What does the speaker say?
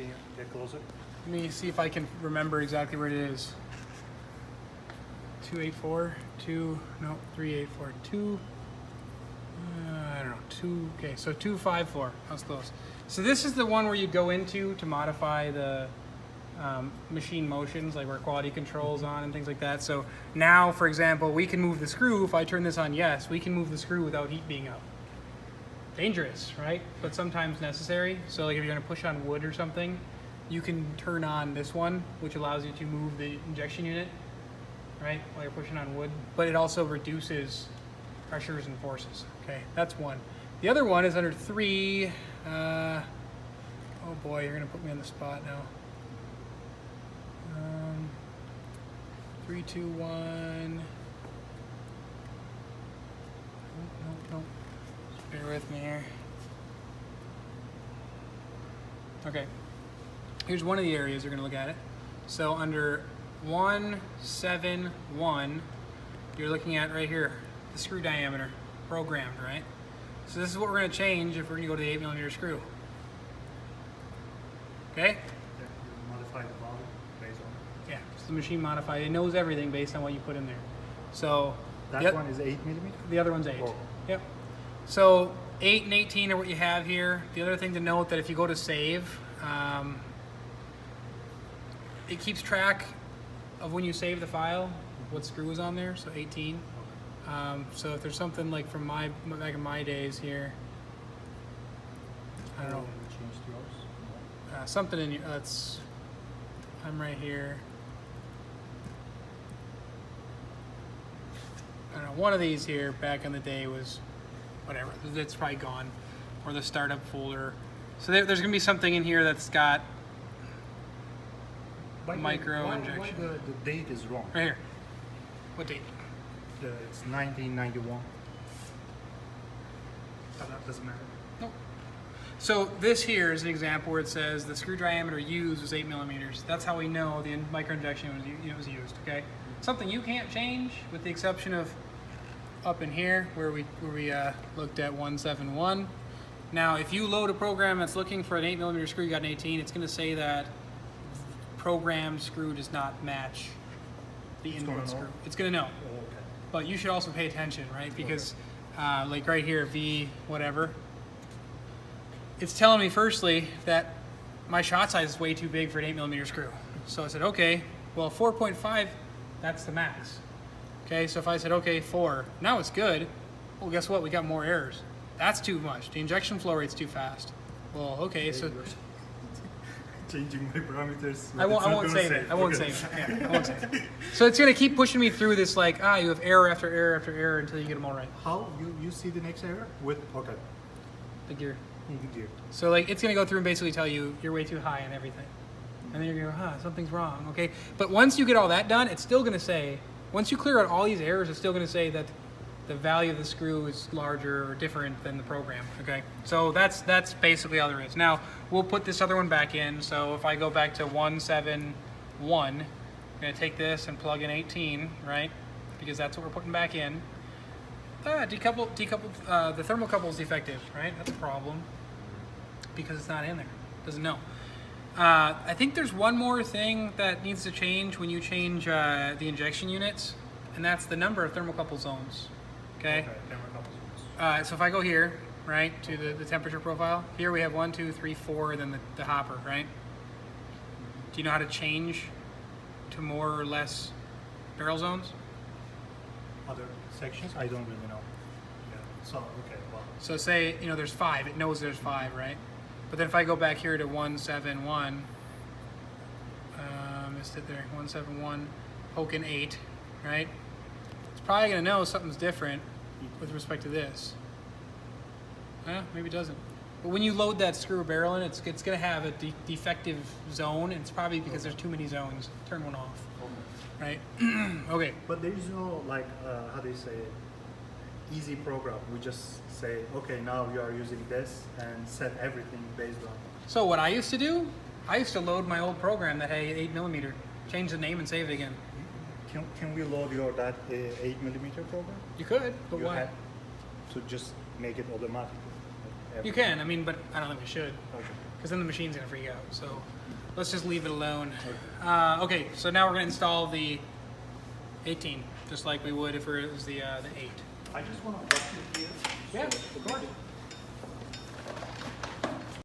Can you get closer? Let me see if I can remember exactly where it is. 284, 384, 2. I don't know, 2. Okay, so 254. That was close. So this is the one where you go into to modify the machine motions, like where quality control's on and things like that. So now, for example, we can move the screw. If I turn this on yes, we can move the screw without heat being up. Dangerous, right? But sometimes necessary. So like if you're gonna push on wood or something, you can turn on this one, which allows you to move the injection unit, right, while you're pushing on wood. But it also reduces pressures and forces. Okay, that's one. The other one is under 3. Oh boy, you're gonna put me on the spot now. 3, 2, 1. Nope. Just bear with me here. Okay. Here's one of the areas you're going to look at it. So under 171, you're looking at right here, the screw diameter, programmed, right? So this is what we're going to change if we're going to go to the 8mm screw. Okay? Yeah, you modify the volume based on it. Yeah, it's the machine modified. It knows everything based on what you put in there. So that one is 8mm? The other one's 8. Oh. Yep. So 8 and 18 are what you have here. The other thing to note that if you go to save, it keeps track of when you save the file, what screw is on there, so 18. So if there's something like from back in my days here, I don't know. Changed yours? Something in your, I'm right here. I don't know, one of these here back in the day was, whatever, it's probably gone, or the startup folder. So there's going to be something in here that's got micro injection. Why the date is wrong? Right here. What date? It's 1991. Oh, that doesn't matter. Nope. So this here is an example where it says the screw diameter used was 8mm. That's how we know the micro injection was used. Okay. Something you can't change, with the exception of up in here where we looked at 171. Now, if you load a program that's looking for an 8mm screw, you got an 18, it's going to say that programmed screw does not match the input screw. It's going to know. Oh, okay. But you should also pay attention, right? Because like right here, V whatever, it's telling me firstly that my shot size is way too big for an 8mm screw. So I said, okay, well 4.5, that's the max. Okay, so if I said, okay, 4, now it's good. Well, guess what? We got more errors. That's too much. The injection flow rate's too fast. Well, okay, so changing my parameters. I won't save it. I won't save it. Yeah, I won't save it. So it's gonna keep pushing me through this, like, you have error after error after error until you get them all right. How you see the next error with The gear. gear. So like it's gonna go through and basically tell you you're way too high on everything, and then you're gonna go, something's wrong. Okay, but once you get all that done, it's still gonna say, once you clear out all these errors, it's still gonna say that the value of the screw is larger or different than the program. Okay, so that's basically all there is. Now we'll put this other one back in. So if I go back to 171, I'm gonna take this and plug in 18, right? Because that's what we're putting back in. Decoupled. The thermocouple is defective, right? That's a problem because it's not in there. Doesn't know. I think there's one more thing that needs to change when you change the injection units, and that's the number of thermocouple zones. Okay. So if I go here, right, to the temperature profile, here we have 1, 2, 3, 4, then the hopper, right? Do you know how to change to more or less barrel zones? Other sections? I don't really know. Yeah. So okay. Well. So say there's 5. It knows there's 5, right? But then if I go back here to 171, missed it there. 171, poke in 8, right? It's probably gonna know something's different with respect to this. Maybe it doesn't. But when you load that screw barrel in, it's gonna have a defective zone, and it's probably because there's too many zones. Turn one off. Right? Okay. But there is no, like, how do you say it? Easy program. We just say, okay, now you are using this and set everything based on. So what I used to do, I used to load my old program that had 8mm, change the name and save it again. Can we load that 8mm program? You could, but You why? have to just make it automatic. You can, but I don't think we should. Okay. because then the machine's gonna freak out. So let's just leave it alone. Okay, so now we're gonna install the 18, just like we would if it was the 8. I just want to watch it here. Yeah, So, of course.